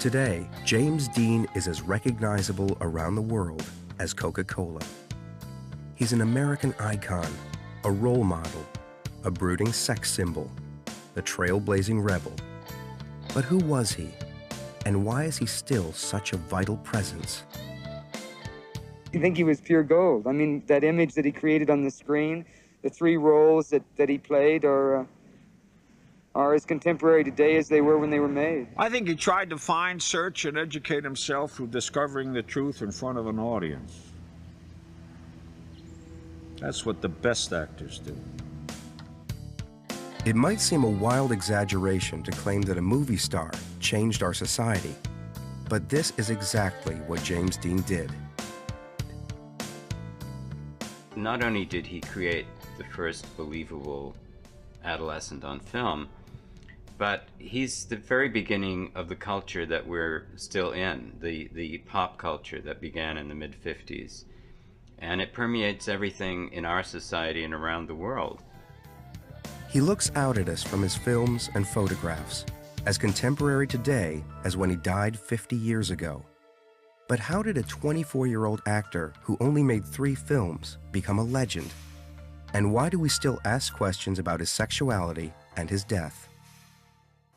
Today, James Dean is as recognizable around the world as Coca-Cola. He's an American icon, a role model, a brooding sex symbol, a trailblazing rebel. But who was he? And why is he still such a vital presence? I think he was pure gold. I mean, that image that he created on the screen, the three roles that he played are as contemporary today as they were when they were made. I think he tried to find, search, and educate himself through discovering the truth in front of an audience. That's what the best actors do. It might seem a wild exaggeration to claim that a movie star changed our society, but this is exactly what James Dean did. Not only did he create the first believable adolescent on film, but he's the very beginning of the culture that we're still in, the pop culture that began in the mid-50s. And it permeates everything in our society and around the world. He looks out at us from his films and photographs, as contemporary today as when he died 50 years ago. But how did a 24-year-old actor who only made 3 films become a legend? And why do we still ask questions about his sexuality and his death?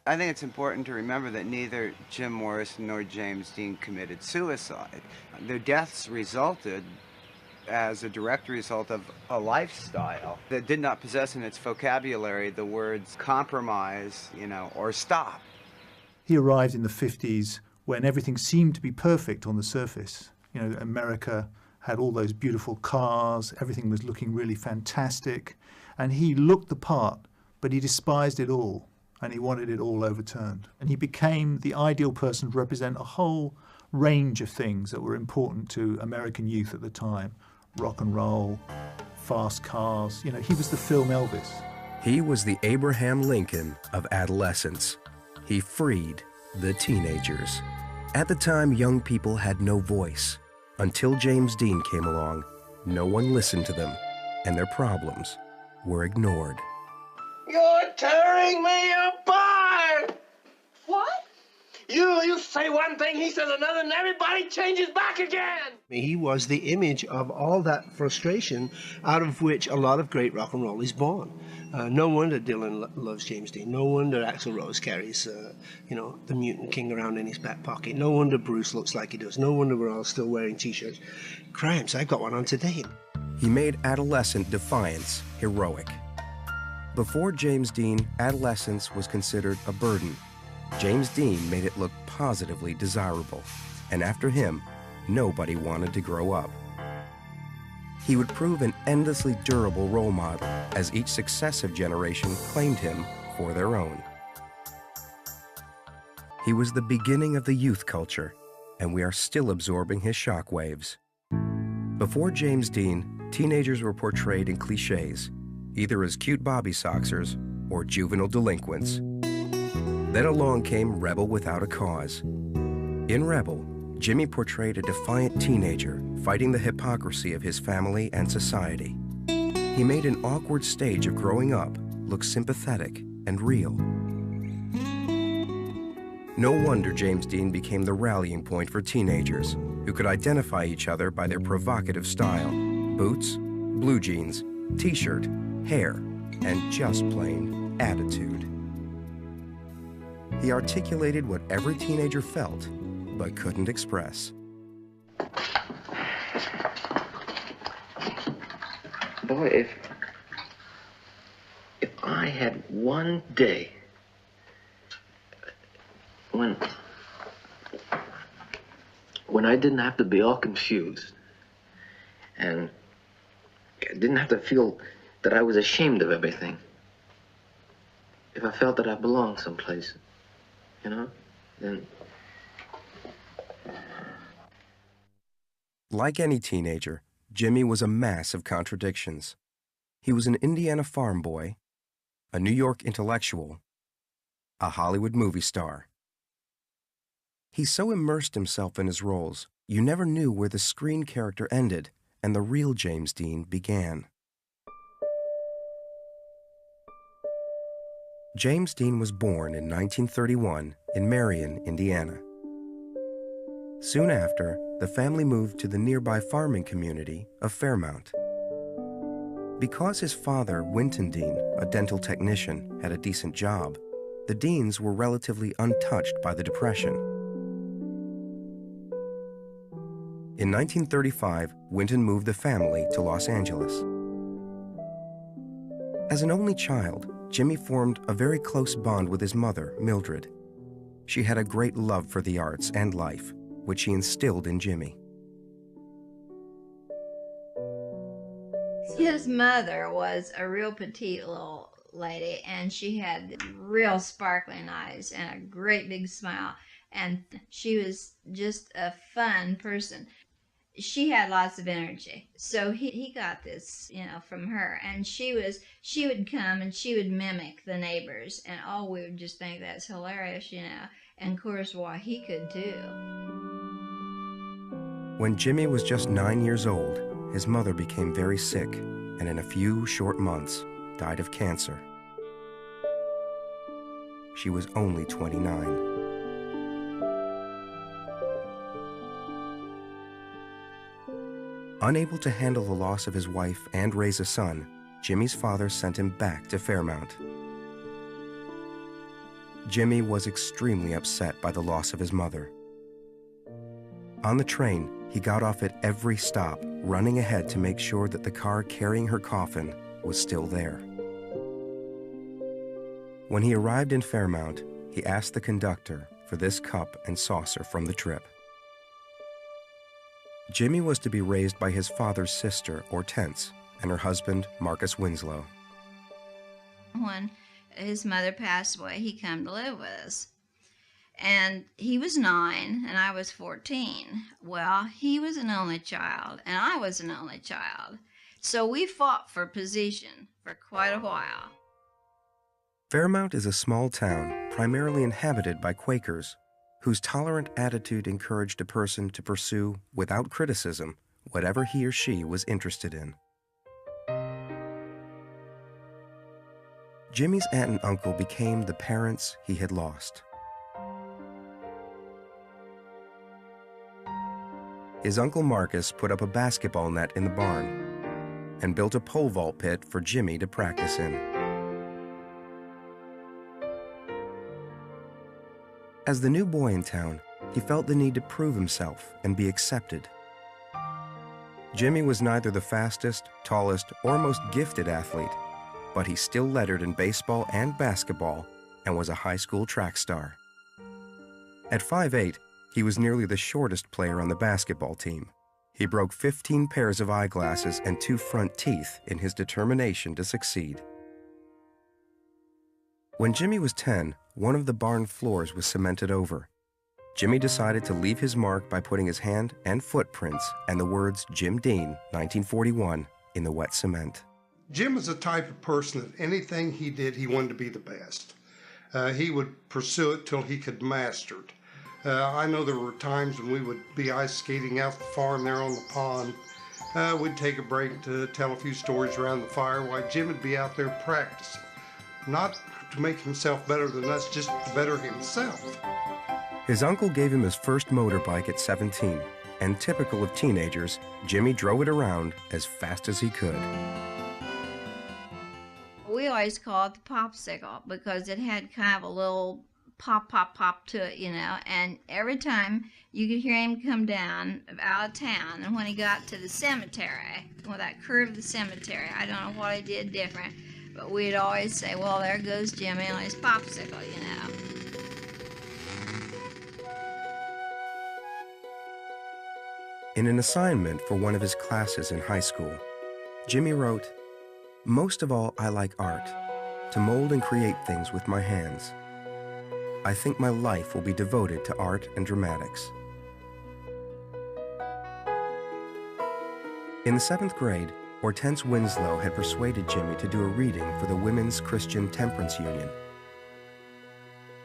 I think it's important to remember that neither Jim Morrison nor James Dean committed suicide. Their deaths resulted as a direct result of a lifestyle that did not possess in its vocabulary the words compromise, or stop. He arrived in the 50s when everything seemed to be perfect on the surface. America had all those beautiful cars, everything was looking really fantastic, and he looked the part, but he despised it all, and he wanted it all overturned. And he became the ideal person to represent a whole range of things that were important to American youth at the time. Rock and roll, fast cars, he was the film Elvis. He was the Abraham Lincoln of adolescence. He freed the teenagers. At the time, young people had no voice. Until James Dean came along, no one listened to them, and their problems were ignored. You're tearing me apart! What? You say one thing, he says another, and everybody changes back again! He was the image of all that frustration out of which a lot of great rock and roll is born. No wonder Dylan loves James Dean. No wonder Axl Rose carries, the Mutant King around in his back pocket. No wonder Bruce looks like he does. No wonder we're all still wearing T-shirts. Crimes, I've got one on today. He made adolescent defiance heroic. Before James Dean, adolescence was considered a burden. James Dean made it look positively desirable, and after him, nobody wanted to grow up. He would prove an endlessly durable role model as each successive generation claimed him for their own. He was the beginning of the youth culture, and we are still absorbing his shockwaves. Before James Dean, teenagers were portrayed in cliches, either as cute Bobby Soxers or juvenile delinquents. Then along came Rebel Without a Cause. In Rebel, Jimmy portrayed a defiant teenager fighting the hypocrisy of his family and society. He made an awkward stage of growing up look sympathetic and real. No wonder James Dean became the rallying point for teenagers who could identify each other by their provocative style: boots, blue jeans, t-shirt, hair, and just plain attitude. He articulated what every teenager felt, but couldn't express. Boy, if I had one day when I didn't have to be all confused and I didn't have to feel that I was ashamed of everything. If I felt that I belonged someplace, then... Like any teenager, Jimmy was a mass of contradictions. He was an Indiana farm boy, a New York intellectual, a Hollywood movie star. He so immersed himself in his roles, you never knew where the screen character ended and the real James Dean began. James Dean was born in 1931 in Marion, Indiana. Soon after, the family moved to the nearby farming community of Fairmount. Because his father, Winton Dean, a dental technician, had a decent job, the Deans were relatively untouched by the Depression. In 1935, Winton moved the family to Los Angeles. As an only child, Jimmy formed a very close bond with his mother, Mildred. She had a great love for the arts and life, which she instilled in Jimmy. His mother was a real petite little lady, and she had real sparkling eyes and a great big smile, and she was just a fun person. She had lots of energy, so he got this, from her, and she would come and she would mimic the neighbors, and we would just think that's hilarious, and of course, he could too. When Jimmy was just 9 years old, his mother became very sick, and in a few short months, died of cancer. She was only 29. Unable to handle the loss of his wife and raise a son, Jimmy's father sent him back to Fairmount. Jimmy was extremely upset by the loss of his mother. On the train, he got off at every stop, running ahead to make sure that the car carrying her coffin was still there. When he arrived in Fairmount, he asked the conductor for this cup and saucer from the trip. Jimmy was to be raised by his father's sister, Hortense, and her husband, Marcus Winslow. When his mother passed away, he came to live with us. And he was 9, and I was 14. Well, he was an only child, and I was an only child. So we fought for position for quite a while. Fairmount is a small town primarily inhabited by Quakers, whose tolerant attitude encouraged a person to pursue, without criticism, whatever he or she was interested in. Jimmy's aunt and uncle became the parents he had lost. His uncle Marcus put up a basketball net in the barn and built a pole vault pit for Jimmy to practice in. As the new boy in town, he felt the need to prove himself and be accepted. Jimmy was neither the fastest, tallest, or most gifted athlete, but he still lettered in baseball and basketball and was a high school track star. At 5'8", he was nearly the shortest player on the basketball team. He broke 15 pairs of eyeglasses and 2 front teeth in his determination to succeed. When Jimmy was 10, one of the barn floors was cemented over. Jimmy decided to leave his mark by putting his hand and footprints and the words Jim Dean, 1941, in the wet cement. Jim was the type of person that anything he did, he wanted to be the best. He would pursue it till he could master it. I know there were times when we would be ice skating out the farm there on the pond. We'd take a break to tell a few stories around the fire while Jim would be out there practicing. Not to make himself better than us, just to better himself. His uncle gave him his first motorbike at 17, and typical of teenagers, Jimmy drove it around as fast as he could. We always called it the popsicle because it had kind of a little pop, pop, pop to it, and every time you could hear him come down out of town, and when he got to the cemetery, that curve of the cemetery, I don't know what he did different, but we'd always say, well, there goes Jimmy on his popsicle, In an assignment for one of his classes in high school, Jimmy wrote, "Most of all, I like art, to mold and create things with my hands. I think my life will be devoted to art and dramatics." In the 7th grade, Hortense Winslow had persuaded Jimmy to do a reading for the Women's Christian Temperance Union.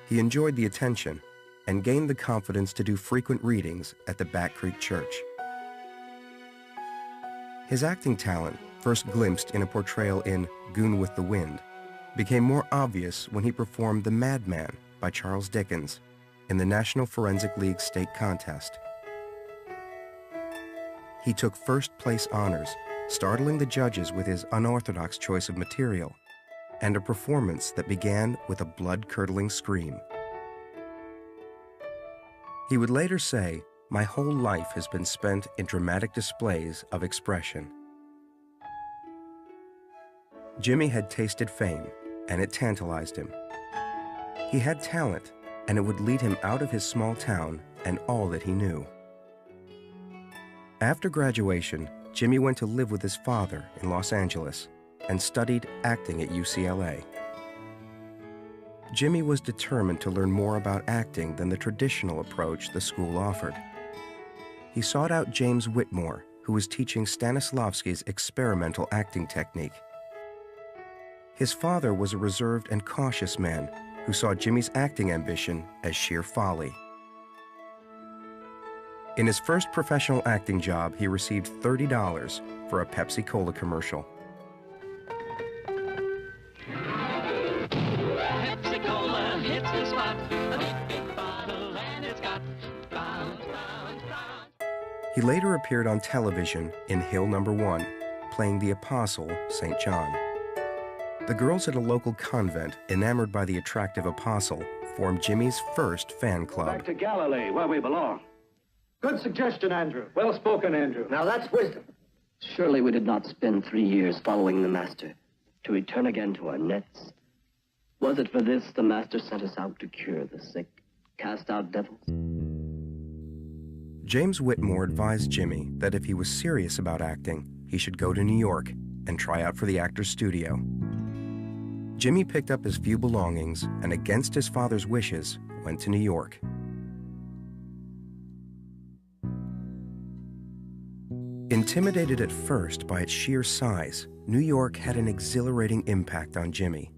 He enjoyed the attention and gained the confidence to do frequent readings at the Back Creek Church. His acting talent, first glimpsed in a portrayal in Goon with the Wind, became more obvious when he performed The Madman by Charles Dickens in the National Forensic League State Contest. He took first-place honors, startling the judges with his unorthodox choice of material, and a performance that began with a blood-curdling scream. He would later say, "My whole life has been spent in dramatic displays of expression." Jimmy had tasted fame, and it tantalized him. He had talent, and it would lead him out of his small town and all that he knew. After graduation, Jimmy went to live with his father in Los Angeles and studied acting at UCLA. Jimmy was determined to learn more about acting than the traditional approach the school offered. He sought out James Whitmore, who was teaching Stanislavski's experimental acting technique. His father was a reserved and cautious man who saw Jimmy's acting ambition as sheer folly. In his first professional acting job, he received $30 for a Pepsi Cola commercial. Pepsi Cola hits the spot. A big bottle and it's got bounce. He later appeared on television in Hill No. 1, playing the Apostle St. John. The girls at a local convent, enamored by the attractive apostle, formed Jimmy's first fan club. Back to Galilee, where we belong. Good suggestion, Andrew. Well spoken, Andrew. Now that's wisdom. Surely we did not spend 3 years following the Master to return again to our nets. Was it for this the Master sent us out to cure the sick, cast out devils? James Whitmore advised Jimmy that if he was serious about acting, he should go to New York and try out for the Actors Studio. Jimmy picked up his few belongings and, against his father's wishes, went to New York. Intimidated at first by its sheer size, New York had an exhilarating impact on Jimmy.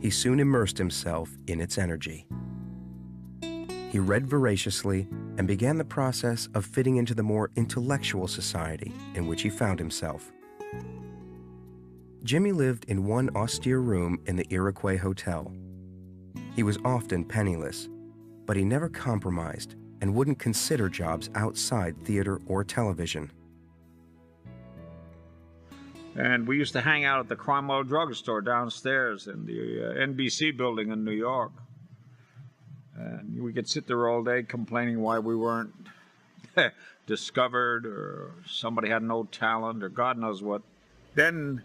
He soon immersed himself in its energy. He read voraciously and began the process of fitting into the more intellectual society in which he found himself. Jimmy lived in one austere room in the Iroquois Hotel. He was often penniless, but he never compromised and wouldn't consider jobs outside theater or television. And we used to hang out at the Cromwell drugstore downstairs in the NBC building in New York. And we could sit there all day complaining why we weren't discovered, or somebody had no talent, or God knows what. Then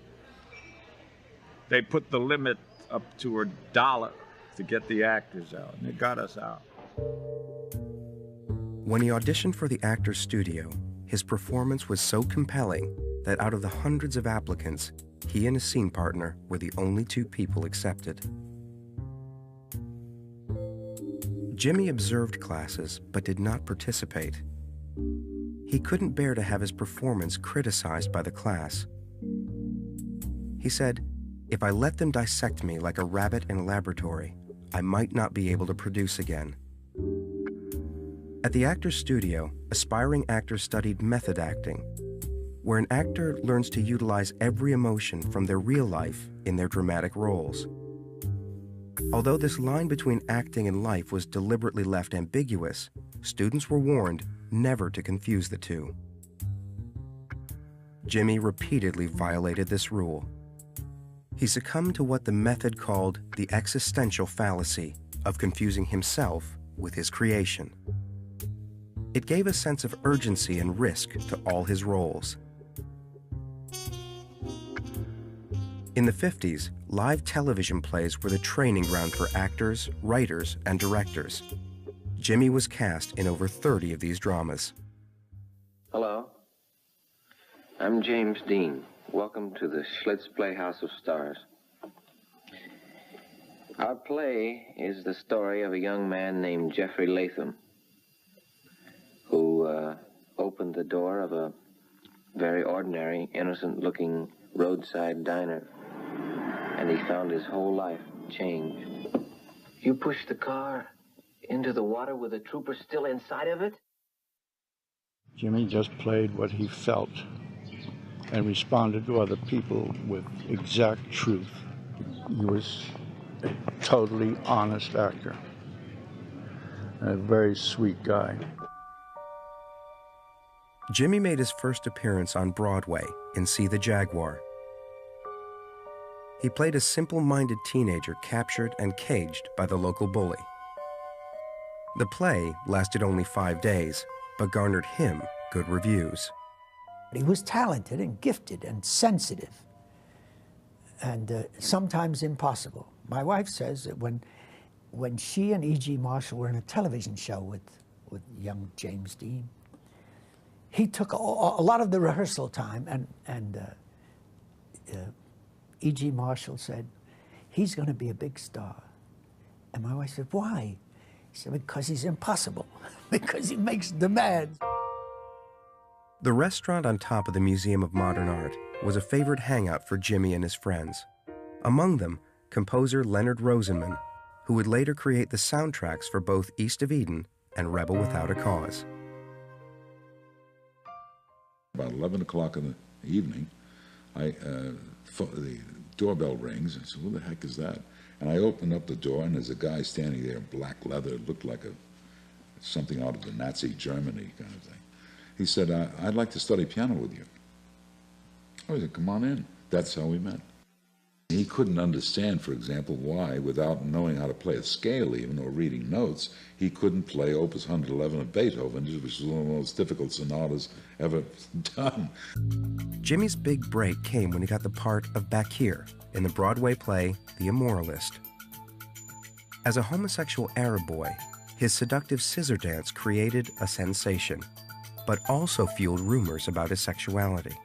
they put the limit up to $1 to get the actors out, and it got us out. When he auditioned for the Actors Studio, his performance was so compelling that out of the hundreds of applicants, he and his scene partner were the only 2 people accepted. Jimmy observed classes but did not participate. He couldn't bear to have his performance criticized by the class. He said, "If I let them dissect me like a rabbit in a laboratory, I might not be able to produce again." At the Actors Studio, aspiring actors studied method acting, where an actor learns to utilize every emotion from their real life in their dramatic roles. Although this line between acting and life was deliberately left ambiguous, students were warned never to confuse the two. Jimmy repeatedly violated this rule. He succumbed to what the method called the existential fallacy of confusing himself with his creation. It gave a sense of urgency and risk to all his roles. In the 50s, live television plays were the training ground for actors, writers, and directors. Jimmy was cast in over 30 of these dramas. Hello, I'm James Dean. Welcome to the Schlitz Playhouse of Stars. Our play is the story of a young man named Jeffrey Latham, who opened the door of a very ordinary, innocent-looking roadside diner, and he found his whole life changed. You pushed the car into the water with the trooper still inside of it? Jimmy just played what he felt and responded to other people with exact truth. He was a totally honest actor and a very sweet guy. Jimmy made his first appearance on Broadway in See the Jaguar. He played a simple-minded teenager captured and caged by the local bully. The play lasted only 5 days, but garnered him good reviews. He was talented and gifted and sensitive, and sometimes impossible. My wife says that when she and E.G. Marshall were in a television show with young James Dean, he took a lot of the rehearsal time, and E.G. Marshall said, "He's going to be a big star." And my wife said, "Why?" He said, "Because he's impossible, because he makes demands." The restaurant on top of the Museum of Modern Art was a favorite hangout for Jimmy and his friends. Among them, composer Leonard Rosenman, who would later create the soundtracks for both East of Eden and Rebel Without a Cause. About 11 o'clock in the evening, the doorbell rings, and I said, "Who the heck is that?" And I opened up the door, and there's a guy standing there in black leather. It looked like something out of the Nazi Germany kind of thing. He said, "I'd like to study piano with you." I said, "Come on in." That's how we met. He couldn't understand, for example, why, without knowing how to play a scale even, or reading notes, he couldn't play Opus 111 of Beethoven, which was one of the most difficult sonatas ever done. Jimmy's big break came when he got the part of Bakir in the Broadway play The Immoralist. As a homosexual Arab boy, his seductive scissor dance created a sensation, but also fueled rumors about his sexuality.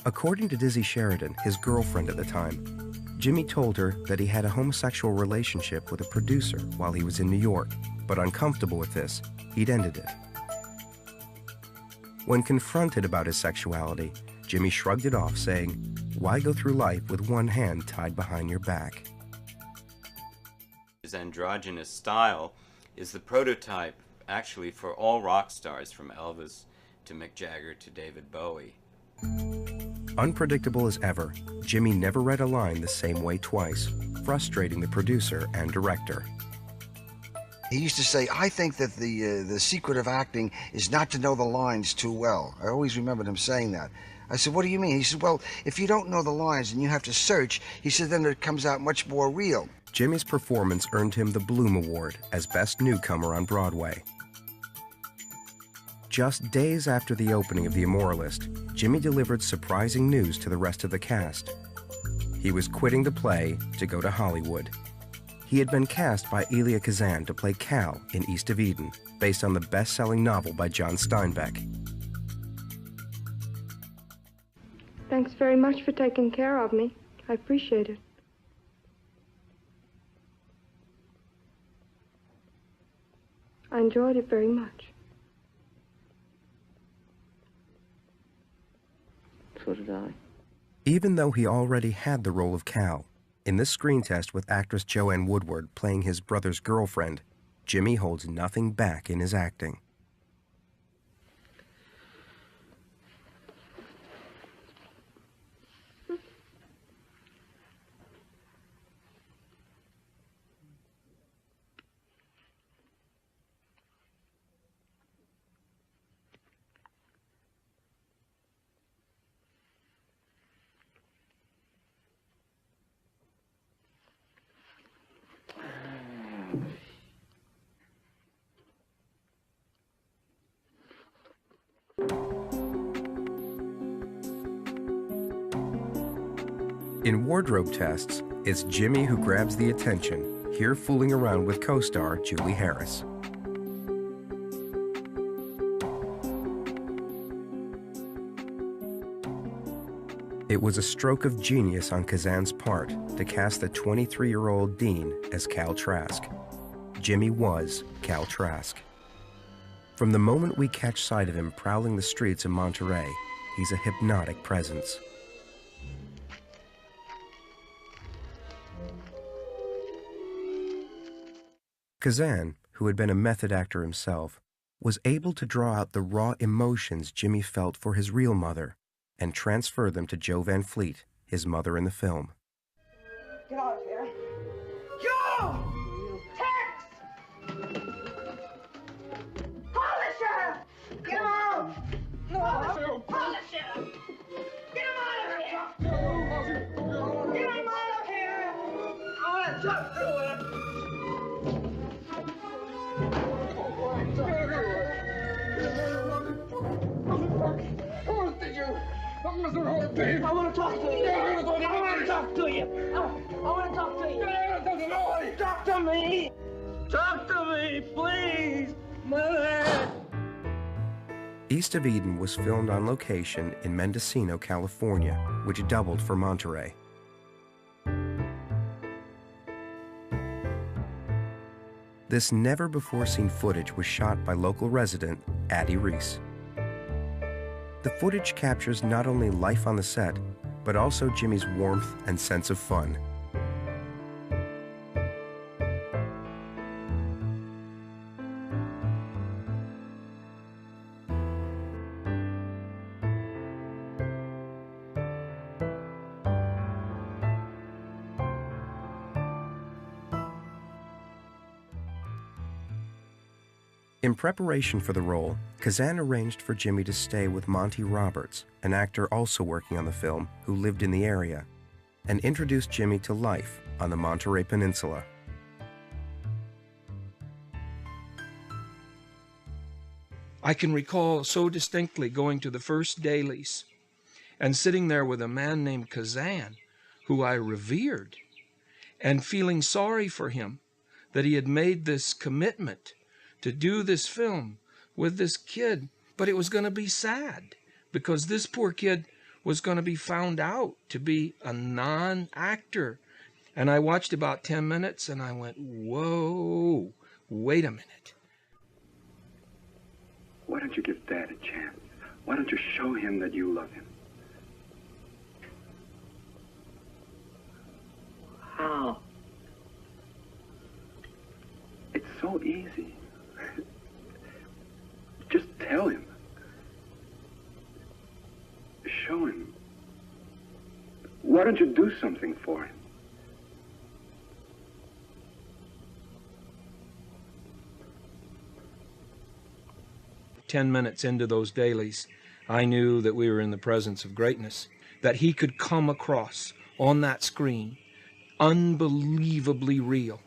According to Dizzy Sheridan, his girlfriend at the time, Jimmy told her that he had a homosexual relationship with a producer while he was in New York, but uncomfortable with this, he'd ended it. When confronted about his sexuality, Jimmy shrugged it off, saying, "Why go through life with one hand tied behind your back?" His androgynous style is the prototype, actually, for all rock stars, from Elvis to Mick Jagger to David Bowie. Unpredictable as ever, Jimmy never read a line the same way twice, frustrating the producer and director. He used to say, "I think that the secret of acting is not to know the lines too well." I always remembered him saying that. I said, "What do you mean?" He said, "Well, if you don't know the lines and you have to search," he said, "then it comes out much more real." Jimmy's performance earned him the Bloom Award as Best Newcomer on Broadway. Just days after the opening of The Immoralist, Jimmy delivered surprising news to the rest of the cast. He was quitting the play to go to Hollywood. He had been cast by Elia Kazan to play Cal in East of Eden, based on the best-selling novel by John Steinbeck. Thanks very much for taking care of me. I appreciate it. I enjoyed it very much. So did I. Even though he already had the role of Cal, in this screen test with actress Joanne Woodward playing his brother's girlfriend, Jimmy holds nothing back in his acting. In wardrobe tests, it's Jimmy who grabs the attention, here fooling around with co-star Julie Harris. It was a stroke of genius on Kazan's part to cast the 23-year-old Dean as Cal Trask. Jimmy was Cal Trask. From the moment we catch sight of him prowling the streets of Monterey, he's a hypnotic presence. Kazan, who had been a method actor himself, was able to draw out the raw emotions Jimmy felt for his real mother and transfer them to Jo Van Fleet, his mother in the film. Get out of here. Joe! Tex! Polisher! Get out! talk to him. I want to talk to you. I want to talk to you. I want to talk to you. Talk to me. Talk to me, please. Mother. East of Eden was filmed on location in Mendocino, California, which doubled for Monterey. This never-before-seen footage was shot by local resident Addie Reese. The footage captures not only life on the set, but also Jimmy's warmth and sense of fun. In preparation for the role, Kazan arranged for Jimmy to stay with Monty Roberts, an actor also working on the film who lived in the area, and introduced Jimmy to life on the Monterey Peninsula. I can recall so distinctly going to the first dailies and sitting there with a man named Kazan, who I revered, and feeling sorry for him that he had made this commitment to do this film with this kid, but it was going to be sad because this poor kid was going to be found out to be a non-actor. And I watched about 10 minutes and I went, whoa, wait a minute. Why don't you give Dad a chance? Why don't you show him that you love him? How? It's so easy. Just tell him. Show him. Why don't you do something for him? "10 minutes into those dailies, I knew that we were in the presence of greatness, that he could come across on that screen unbelievably real.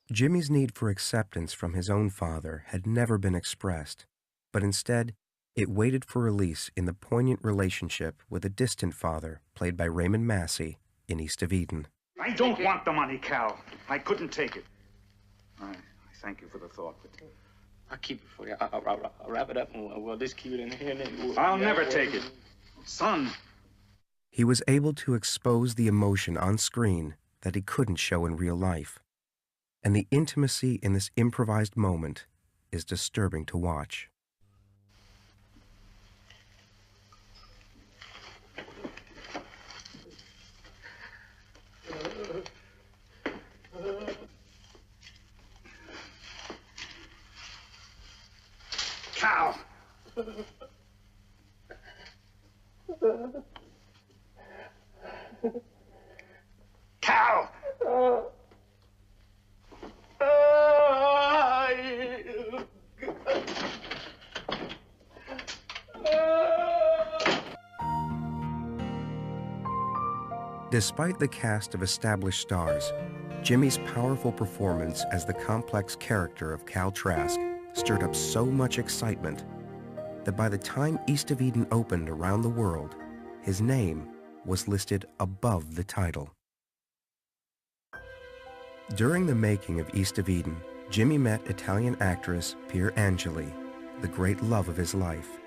Jimmy's need for acceptance from his own father had never been expressed, but instead, it waited for release in the poignant relationship with a distant father played by Raymond Massey in East of Eden. I don't want the money, Cal. I couldn't take it. I thank you for the thought, but I'll keep it for you. I'll wrap it up and we'll just keep it in here. And then I'll never take it. Son. He was able to expose the emotion on screen that he couldn't show in real life. And the intimacy in this improvised moment is disturbing to watch. Cal! Cal! Despite the cast of established stars, Jimmy's powerful performance as the complex character of Cal Trask stirred up so much excitement that by the time East of Eden opened around the world, his name was listed above the title. During the making of East of Eden, Jimmy met Italian actress Pier Angeli, the great love of his life.